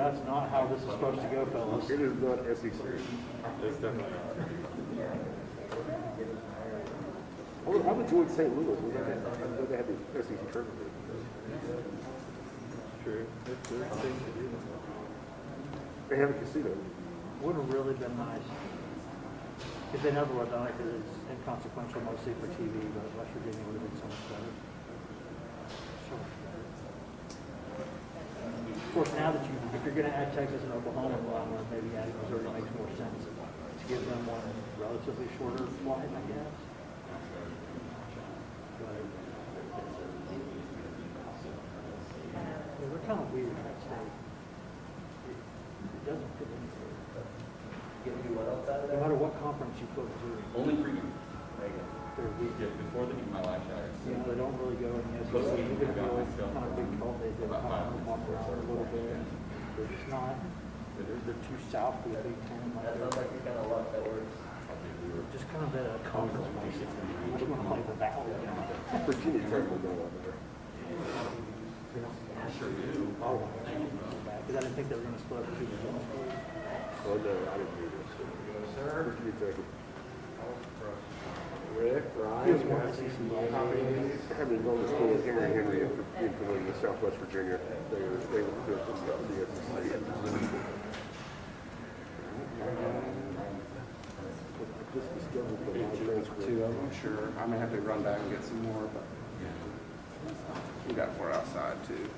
that's not how this is supposed to go, fellas. It is not SEC. It's definitely not. I've enjoyed St. Louis. I know they had the SEC tournament. True. It's things to do. They have a casino. Would have really been nice. If they never would have done it, because it's inconsequential mostly for TV, but West Virginia would have been so much better. So much better. Of course, now that if you're going to add Texas and Oklahoma, well, maybe adding Missouri makes more sense to give them one relatively shorter flight, I guess. But they're kind of weird, that state. It doesn't fit in. No matter what conference you put Missouri. Only for you. They're weak. Yeah, before the my last shot. You know, they don't really go in the SEC. Even if they're kind of big cult, they do kind of walk around a little bit. They're just not. They're too south for the Big Ten. That sounds like you kind of luck that works. Just kind of at a conference place. You just want to play the Valley. Virginia Tech will go up there. Sure do. Oh, because I didn't think they were going to split up the two Virginia schools. Oh, no, I didn't do this. Sir? Virginia Tech. Rick, Ryan, It's more SEC. having gone to school with Henry in Philadelphia, Southwest Virginia, they were good for stuff in the SEC. Just discovered the live transcript. Two of them, sure. I may have to run back and get some more, but we got more outside too.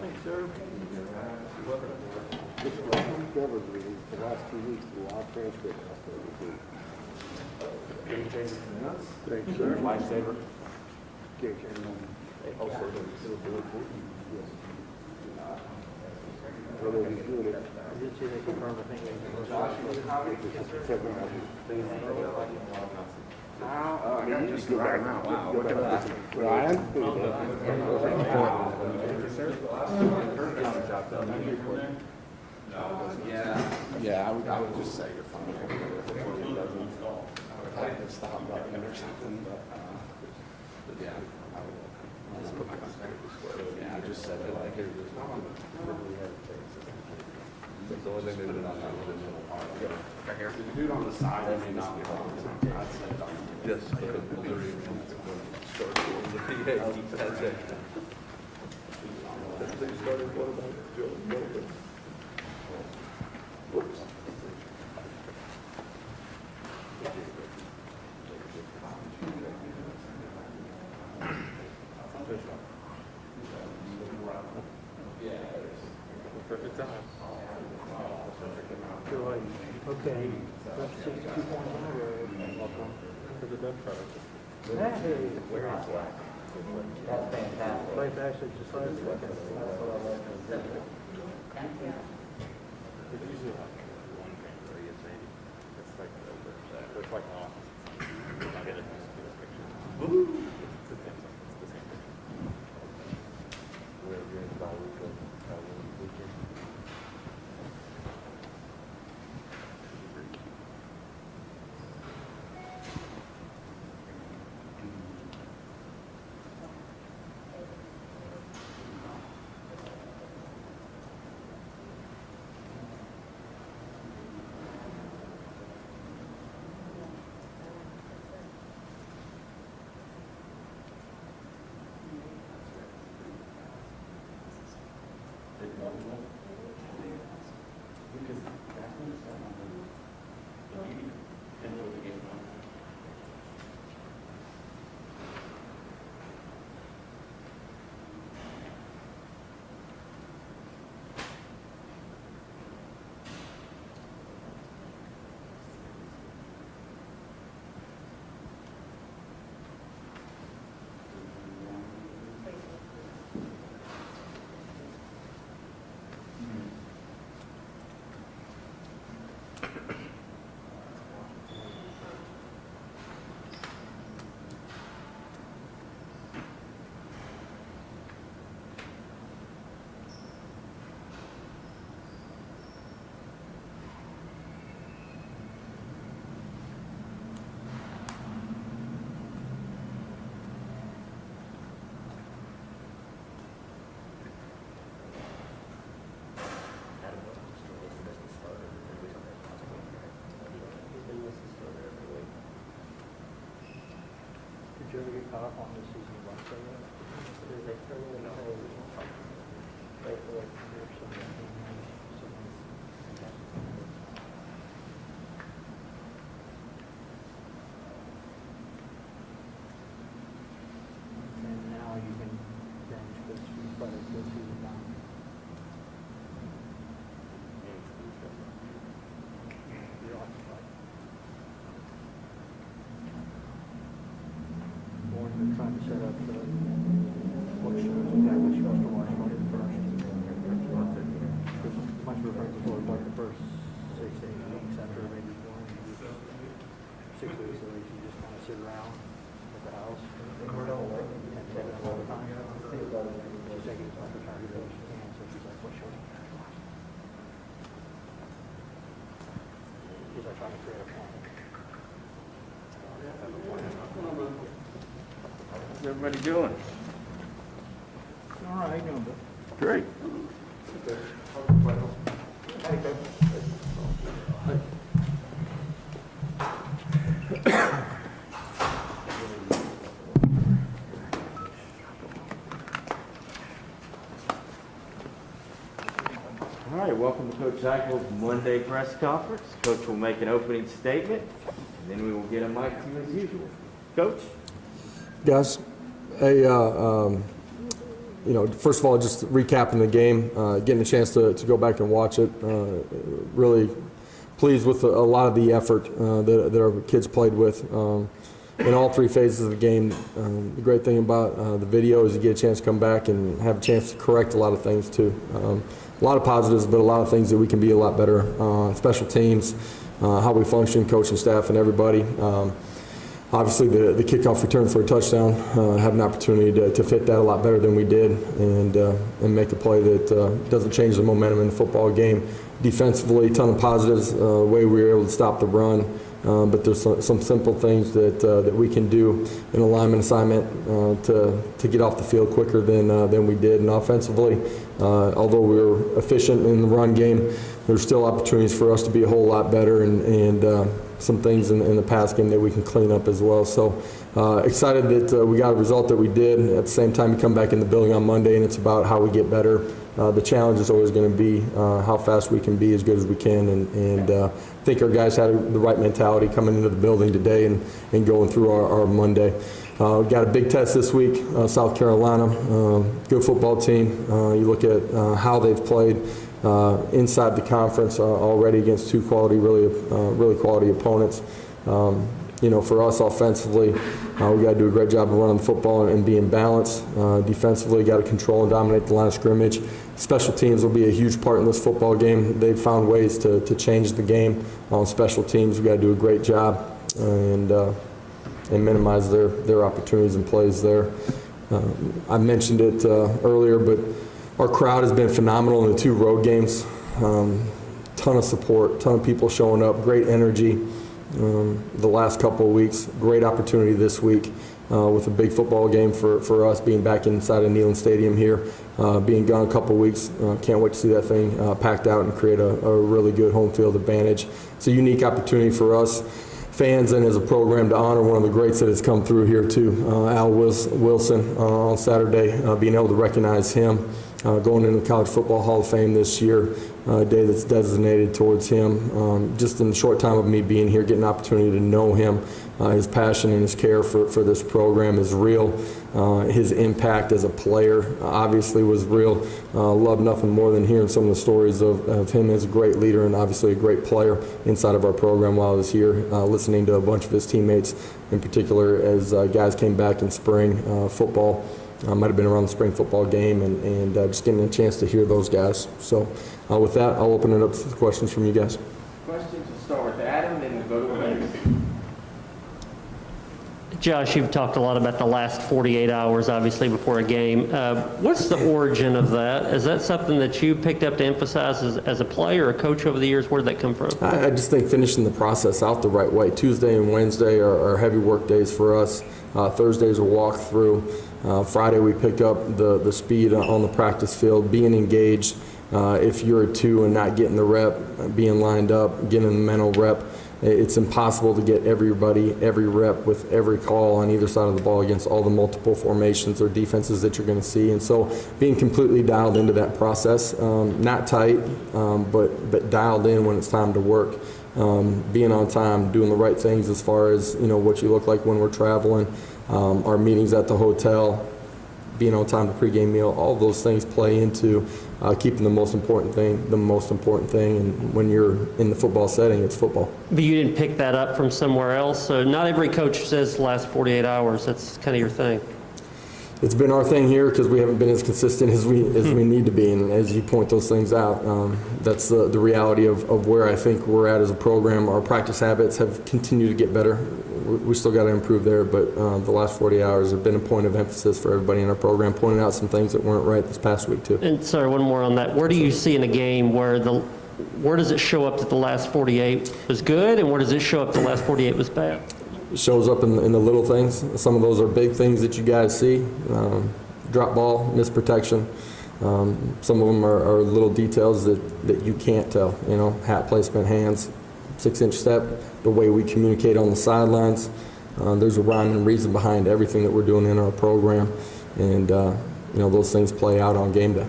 Thanks, sir. This discovered the last 2 weeks, the live transcript. Game changer for us. Thanks, sir. Lifesaver. Game changer. Also, Yes. I know he's doing it. I did see they confirmed, I think, It's just technology. I got just the right amount. Wow, Go look at back that. to this. Ryan? Yeah, I would just say you're fine. I would have to stop button or something, but yeah, I would. Yeah, I just said it like it. That's the only thing they did on that one. Right here. The dude on the side, I may not be wrong. I'd say don't. Yes. Yeah, that's it. They started what about Joe? Whoops. Perfect time. Okay, that's 62 points on the road. Welcome to the Dutch product. Hey, We're on black. That's fantastic. right back to just last second. It's usually like 1 grand per year, maybe. It's like it's like off. I'll get it. It's the same thing. It's the same thing. We're doing the weekend. caught up on this season of Wednesday yet? They started in the whole right for like a year or something. And now you can bench because you put it to the season down. You're occupied. Or they're trying to set up the, what shows exactly you're supposed to watch about it first. Because much referred to like the first 6 to 8 weeks after maybe 6 weeks at least, you just kind of sit around at the house and take it all the time. She's taking as much time to do as she can, so she's like, what shows am I trying to watch? She's like trying to create a plan. How's everybody doing? All right, how you doing, Bill? Great. All right, welcome to Coach Heupel's Monday press conference. Coach will make an opening statement, and then we will get a mic to you as usual. Coach? Guys, hey, first of all, just recapping the game, getting a chance to go back and watch it. Really pleased with a lot of the effort that our kids played with in all 3 phases of the game. The great thing about the video is you get a chance to come back and have a chance to correct a lot of things too. A lot of positives, but a lot of things that we can be a lot better. Special teams, how we function, coaching staff, and everybody. Obviously, the kickoff return for a touchdown, have an opportunity to fit that a lot better than we did and make a play that doesn't change the momentum in the football game. Defensively, a ton of positives, the way we were able to stop the run, but there's some simple things that we can do in alignment assignment to get off the field quicker than we did. And offensively, although we were efficient in the run game, there's still opportunities for us to be a whole lot better and some things in the pass game that we can clean up as well. So excited that we got a result that we did. At the same time, you come back in the building on Monday, and it's about how we get better. The challenge is always going to be how fast we can be as good as we can, and I think our guys had the right mentality coming into the building today and going through our Monday. We've got a big test this week, South Carolina. Good football team. You look at how they've played inside the conference already against 2 really quality opponents. For us offensively, we got to do a great job of running the football and being balanced. Defensively, got to control and dominate the line of scrimmage. Special teams will be a huge part in this football game. They've found ways to change the game on special teams. We got to do a great job and minimize their opportunities and plays there. I mentioned it earlier, but our crowd has been phenomenal in the 2 road games. Ton of support, ton of people showing up, great energy the last couple of weeks. Great opportunity this week with a big football game for us, being back inside of Neyland Stadium here, being gone a couple of weeks. Can't wait to see that thing packed out and create a really good home field advantage. It's a unique opportunity for us fans and as a program to honor one of the greats that has come through here too, Al Wilson on Saturday, being able to recognize him going into the College Football Hall of Fame this year, a day that's designated towards him. Just in the short time of me being here, getting an opportunity to know him, his passion and his care for this program is real. His impact as a player obviously was real. Love nothing more than hearing some of the stories of him as a great leader and obviously a great player inside of our program while I was here, listening to a bunch of his teammates in particular as guys came back in spring football. Might have been around the spring football game and just getting a chance to hear those guys. So with that, I'll open it up to questions from you guys. Questions? We'll start with Adam, then we'll go to Williams. Josh, you've talked a lot about the last 48 hours, obviously, before a game. What's the origin of that? Is that something that you picked up to emphasize as a player or a coach over the years? Where did that come from? I just think finishing the process out the right way. Tuesday and Wednesday are heavy work days for us. Thursday's a walk through. Friday we pick up the speed on the practice field, being engaged. If you're a 2 and not getting the rep, being lined up, getting the mental rep. it's impossible to get everybody, every rep with every call on either side of the ball against all the multiple formations or defenses that you're going to see. And so being completely dialed into that process, not tight, but dialed in when it's time to work. Being on time, doing the right things as far as, what you look like when we're traveling, our meetings at the hotel, being on time to pregame meal, all of those things play into keeping the most important thing. And when you're in the football setting, it's football. But you didn't pick that up from somewhere else, so not every coach says the last 48 hours. That's kind of your thing. It's been our thing here because we haven't been as consistent as we need to be, and as you point those things out, that's the reality of where I think we're at as a program. Our practice habits have continued to get better. We still got to improve there, but the last 40 hours have been a point of emphasis for everybody in our program, pointing out some things that weren't right this past week too. And sorry, one more on that. Where do you see in a game where does it show up that the last 48 was good, and where does it show up the last 48 was bad? Shows up in the little things. Some of those are big things that you guys see. Drop ball, misprotection. Some of them are little details that you can't tell. Hat placement, hands, 6-inch step, the way we communicate on the sidelines. There's a rhyme and reason behind everything that we're doing in our program. And, those things play out on game day.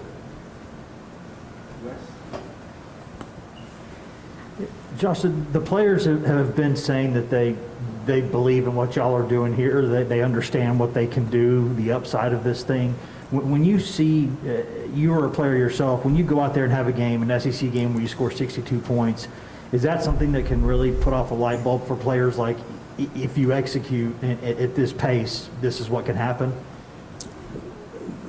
Josh, the players have been saying that they believe in what y'all are doing here, that they understand what they can do, the upside of this thing. When you see, you are a player yourself, when you go out there and have a game, an SEC game where you score 62 points, is that something that can really put off a light bulb for players, like if you execute at this pace, this is what can happen?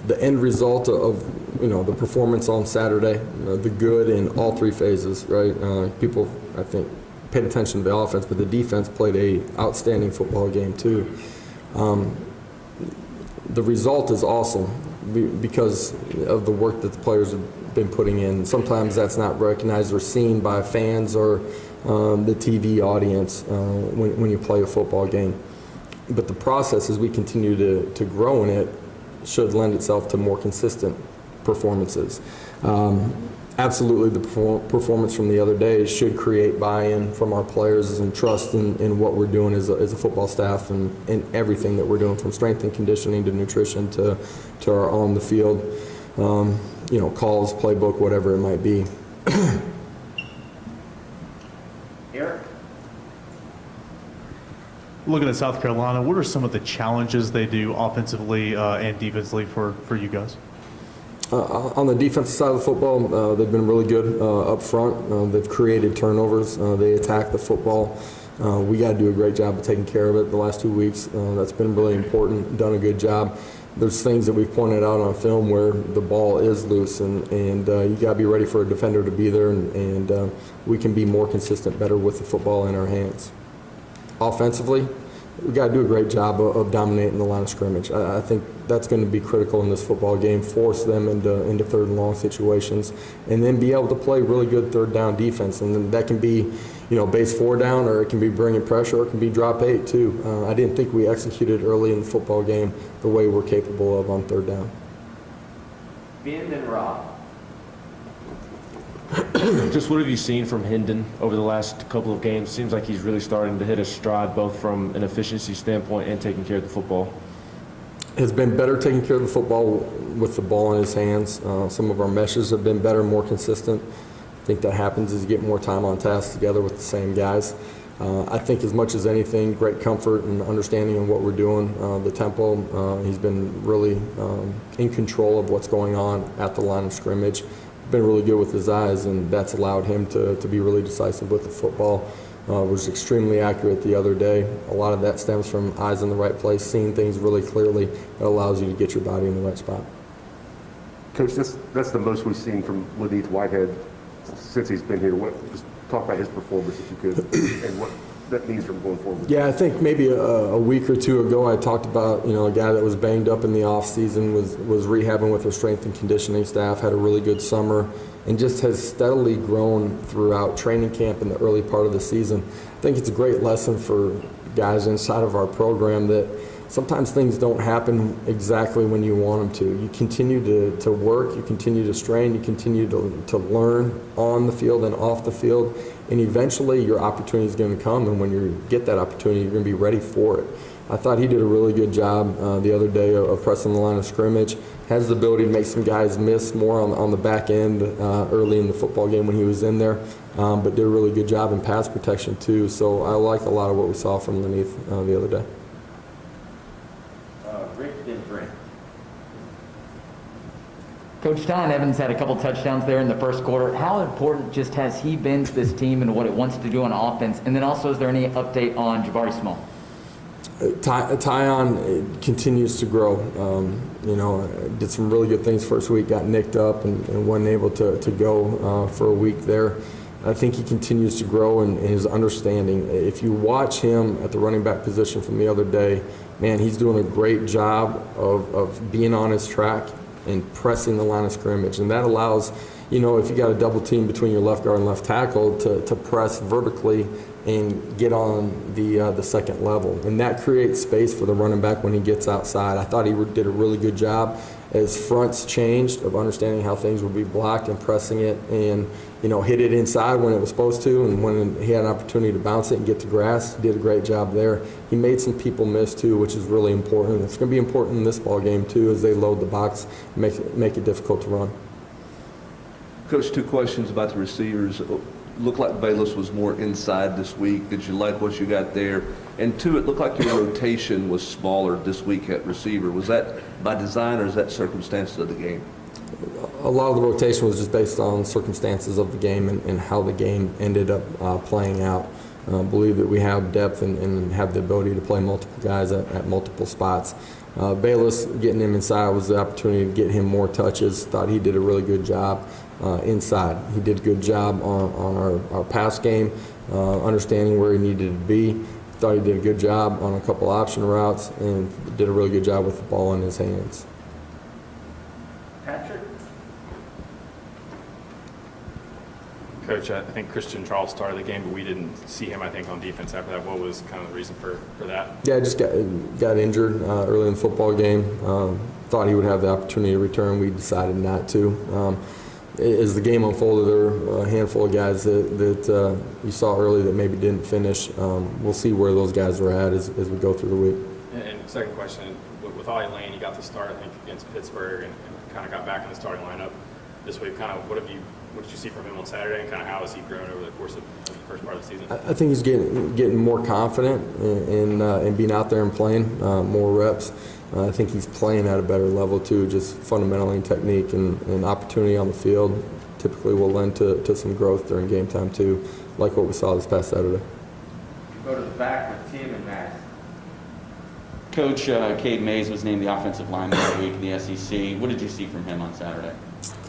The end result of the performance on Saturday, the good in all three phases, right? People, I think, paid attention to the offense, but the defense played a outstanding football game too. The result is awesome because of the work that the players have been putting in. Sometimes that's not recognized or seen by fans or the TV audience when you play a football game. But the process, as we continue to grow in it, should lend itself to more consistent performances. Absolutely, the performance from the other day should create buy-in from our players and trust in what we're doing as a football staff and everything that we're doing, from strength and conditioning to nutrition to our on the field, calls, playbook, whatever it might be. Eric? Looking at South Carolina, what are some of the challenges they do offensively and defensively for you guys? On the defensive side of the football, they've been really good up front. They've created turnovers. They attack the football. We got to do a great job of taking care of it the last 2 weeks. That's been really important, done a good job. There's things that we've pointed out on film where the ball is loose, and you got to be ready for a defender to be there, and we can be more consistent, better with the football in our hands. Offensively, we got to do a great job of dominating the line of scrimmage. I think that's going to be critical in this football game, force them into third and long situations, and then be able to play really good third down defense. And then that can be, base 4 down, or it can be bringing pressure, or it can be drop 8 too. I didn't think we executed early in the football game the way we're capable of on third down. Ben and Rob. Just what have you seen from Hendon over the last couple of games? Seems like he's really starting to hit a stride, both from an efficiency standpoint and taking care of the football. Has been better taking care of the football with the ball in his hands. Some of our meshes have been better, more consistent. I think that happens as you get more time on task together with the same guys. I think as much as anything, great comfort and understanding of what we're doing, the tempo. He's been really in control of what's going on at the line of scrimmage. Been really good with his eyes, and that's allowed him to be really decisive with the football. Was extremely accurate the other day. A lot of that stems from eyes in the right place, seeing things really clearly. It allows you to get your body in the right spot. Coach, that's the most we've seen from Laneith Whitehead since he's been here. Just talk about his performance, if you could, and what that means from going forward. Yeah, I think maybe a week or two ago I talked about, a guy that was banged up in the off season, was rehabbing with our strength and conditioning staff, had a really good summer, and just has steadily grown throughout training camp in the early part of the season. I think it's a great lesson for guys inside of our program that sometimes things don't happen exactly when you want them to. You continue to work, you continue to strain, you continue to learn on the field and off the field, and eventually your opportunity is going to come, and when you get that opportunity, you're going to be ready for it. I thought he did a really good job the other day of pressing the line of scrimmage. Has the ability to make some guys miss more on the back end early in the football game when he was in there, but did a really good job in pass protection too. So I like a lot of what we saw from Laneith the other day. Rick, then Brent. Coach Stein Evans had a couple touchdowns there in the first quarter. How important just has he been to this team and what it wants to do on offense? And then also, is there any update on Jabari Small? Tyon continues to grow. Did some really good things first week, got nicked up and wasn't able to go for a week there. I think he continues to grow in his understanding. If you watch him at the running back position from the other day, man, he's doing a great job of being on his track and pressing the line of scrimmage. And that allows, if you got a double team between your left guard and left tackle, to press vertically and get on the second level. And that creates space for the running back when he gets outside. I thought he did a really good job as fronts changed of understanding how things would be blocked and pressing it and, hit it inside when it was supposed to, and when he had an opportunity to bounce it and get to grass, he did a great job there. He made some people miss too, which is really important. It's going to be important in this ball game too as they load the box and make it difficult to run. Coach, 2 questions about the receivers. Looked like Bayless was more inside this week. Did you like what you got there? And 2, it looked like your rotation was smaller this week at receiver. Was that by design or is that circumstances of the game? A lot of the rotation was just based on circumstances of the game and how the game ended up playing out. I believe that we have depth and have the ability to play multiple guys at multiple spots. Bayless, getting him inside was the opportunity to get him more touches. Thought he did a really good job inside. He did a good job on our pass game, understanding where he needed to be. Thought he did a good job on a couple option routes and did a really good job with the ball in his hands. Patrick? Coach, I think Christian Charles started the game, but we didn't see him, I think, on defense after that. What was kind of the reason for that? Yeah, just got injured early in the football game. Thought he would have the opportunity to return. We decided not to. As the game unfolded, there were a handful of guys that you saw early that maybe didn't finish. We'll see where those guys are at as we go through the week. And second question, with Ollie Lane, he got the start, I think, against Pittsburgh and kind of got back in the starting lineup this week. Kind of what did you see from him on Saturday, and kind of how has he grown over the course of the first part of the season? I think he's getting more confident in being out there and playing more reps. I think he's playing at a better level too, just fundamentally in technique and opportunity on the field. Typically will lend to some growth during game time too, like what we saw this past Saturday. Go to the back with Tim and Max. Coach, Cade Mays was named the offensive lineman of the week in the SEC. What did you see from him on Saturday?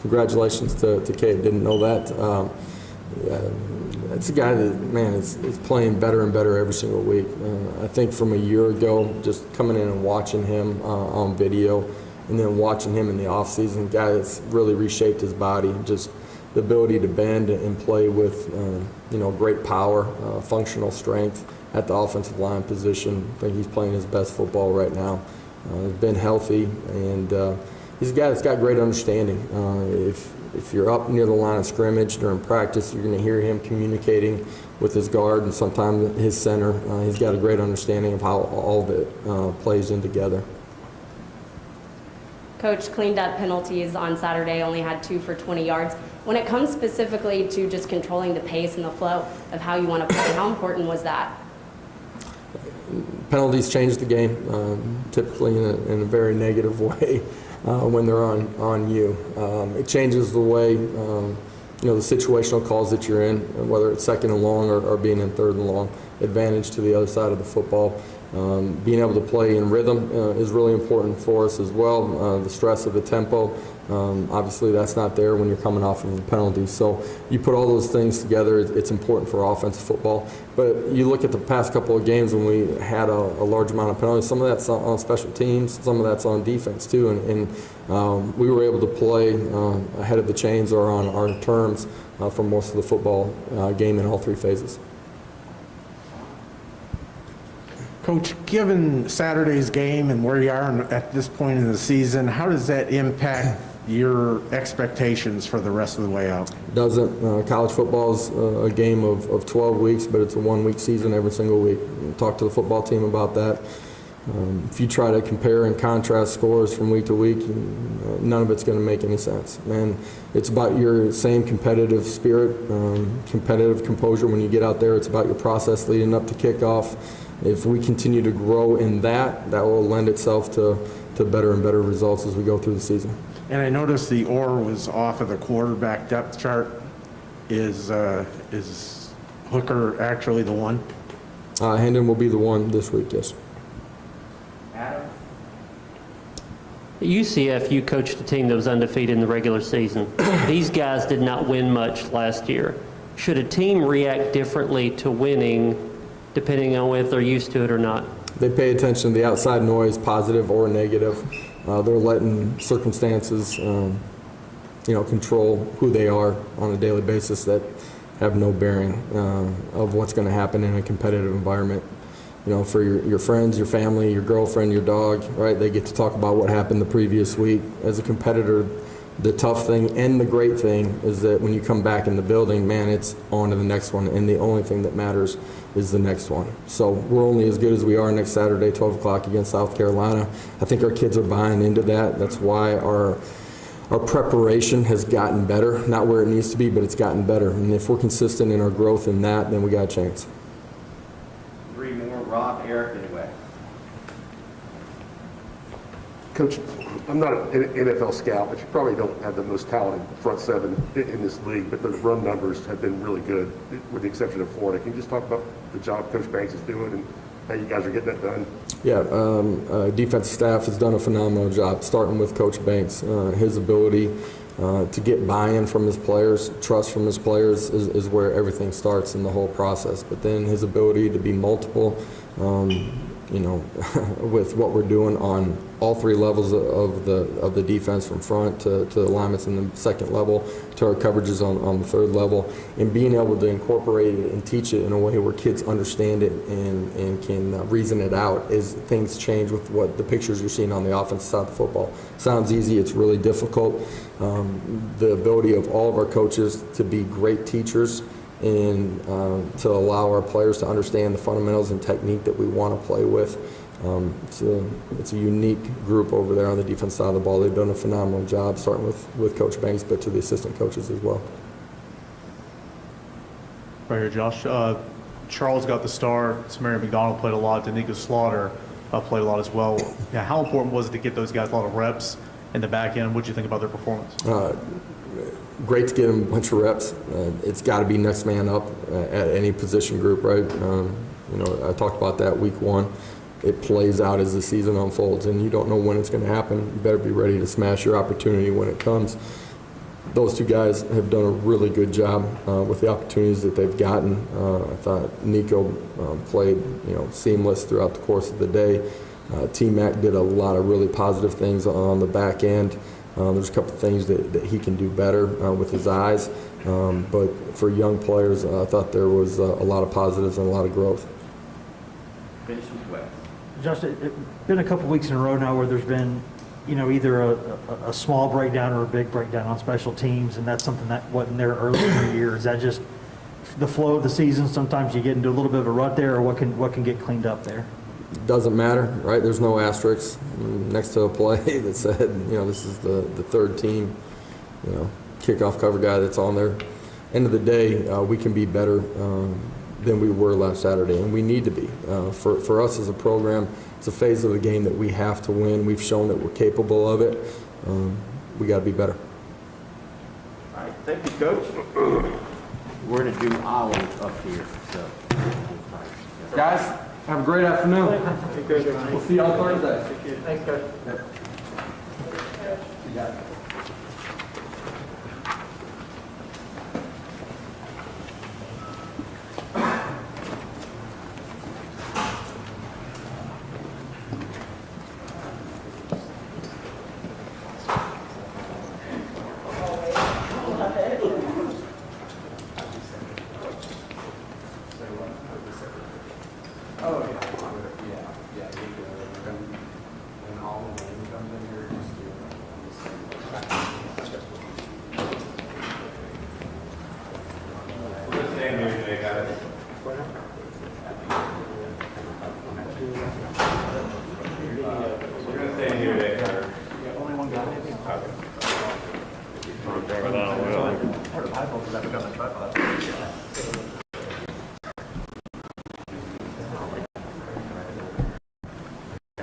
Congratulations to Cade. Didn't know that. It's a guy that, man, is playing better and better every single week. I think from a year ago, just coming in and watching him on video and then watching him in the offseason, guy that's really reshaped his body, just the ability to bend and play with, great power, functional strength at the offensive line position. I think he's playing his best football right now. He's been healthy, and he's a guy that's got great understanding. If you're up near the line of scrimmage during practice, you're going to hear him communicating with his guard and sometimes his center. He's got a great understanding of how all of it plays in together. Coach cleaned up penalties on Saturday, only had 2 for 20 yards. When it comes specifically to just controlling the pace and the flow of how you want to play, how important was that? Penalties change the game, typically in a very negative way. When they're on you. It changes the way, the situational calls that you're in, whether it's second and long or being in third and long, advantage to the other side of the football. Being able to play in rhythm is really important for us as well. The stress of the tempo, obviously that's not there when you're coming off of a penalty. So you put all those things together, it's important for offensive football. But you look at the past couple of games when we had a large amount of penalties, some of that's on special teams, some of that's on defense too. And we were able to play ahead of the chains or on our terms for most of the football game in all 3 phases. Coach, given Saturday's game and where you are at this point in the season, how does that impact your expectations for the rest of the way out? Doesn't. College football is a game of 12 weeks, but it's a 1-week season every single week. Talk to the football team about that. If you try to compare and contrast scores from week to week, none of it's going to make any sense. And it's about your same competitive spirit, competitive composure when you get out there. It's about your process leading up to kickoff. If we continue to grow in that, that will lend itself to better and better results as we go through the season. And I noticed the OR was off of the quarterback depth chart. Is Hooker actually the one? Hendon will be the one this week, yes. At UCF, you coached a team that was undefeated in the regular season. These guys did not win much last year. Should a team react differently to winning depending on if they're used to it or not? They pay attention to the outside noise, positive or negative. They're letting circumstances, control who they are on a daily basis that have no bearing of what's going to happen in a competitive environment. For your friends, your family, your girlfriend, your dog, right? They get to talk about what happened the previous week. As a competitor, the tough thing and the great thing is that when you come back in the building, man, it's on to the next one, and the only thing that matters is the next one. So we're only as good as we are next Saturday, 12 o'clock against South Carolina. I think our kids are buying into that. That's why our preparation has gotten better. Not where it needs to be, but it's gotten better. And if we're consistent in our growth in that, then we got a chance. Three more, Rob, Eric, and Wes. Coach, I'm not an NFL scout, but you probably don't have the most talented front seven in this league, but the run numbers have been really good, with the exception of Florida. Can you just talk about the job Coach Banks is doing and how you guys are getting that done? Yeah, defensive staff has done a phenomenal job, starting with Coach Banks. His ability to get buy-in from his players, trust from his players is where everything starts in the whole process. But then his ability to be multiple, with what we're doing on all three levels of the defense, from front to the alignments in the second level to our coverages on the third level, and being able to incorporate it and teach it in a way where kids understand it and can reason it out as things change with what the pictures you're seeing on the offensive side of the football. Sounds easy, it's really difficult. The ability of all of our coaches to be great teachers and to allow our players to understand the fundamentals and technique that we want to play with. It's a unique group over there on the defense side of the ball. They've done a phenomenal job, starting with Coach Banks, but to the assistant coaches as well. Right here, Josh. Charles got the start. Samarian McDonald played a lot. Danica Slaughter played a lot as well. Yeah, how important was it to get those guys a lot of reps in the back end? What did you think about their performance? Great to get them a bunch of reps. It's got to be next man up at any position group, right? I talked about that week one. It plays out as the season unfolds, and you don't know when it's going to happen. You better be ready to smash your opportunity when it comes. Those two guys have done a really good job with the opportunities that they've gotten. I thought Nico played, seamless throughout the course of the day. T-Mac did a lot of really positive things on the back end. There's a couple of things that he can do better with his eyes. But for young players, I thought there was a lot of positives and a lot of growth. Finish with Wes. Josh, it's been a couple weeks in a row now where there's been, either a small breakdown or a big breakdown on special teams, and that's something that wasn't there earlier in the year. Is that just the flow of the season? Sometimes you get into a little bit of a rut there, or what can get cleaned up there? Doesn't matter, right? There's no asterisks next to a play that said, this is the third team, kickoff cover guy that's on there. End of the day, we can be better than we were last Saturday, and we need to be. For us as a program, it's a phase of the game that we have to win. We've shown that we're capable of it. We got to be better. All right, thank you, Coach. We're going to do olive up here. So, Guys, have a great afternoon. We'll see y'all Thursday. Thanks, Coach. You got it. oh, yeah. We're going to stay in here today.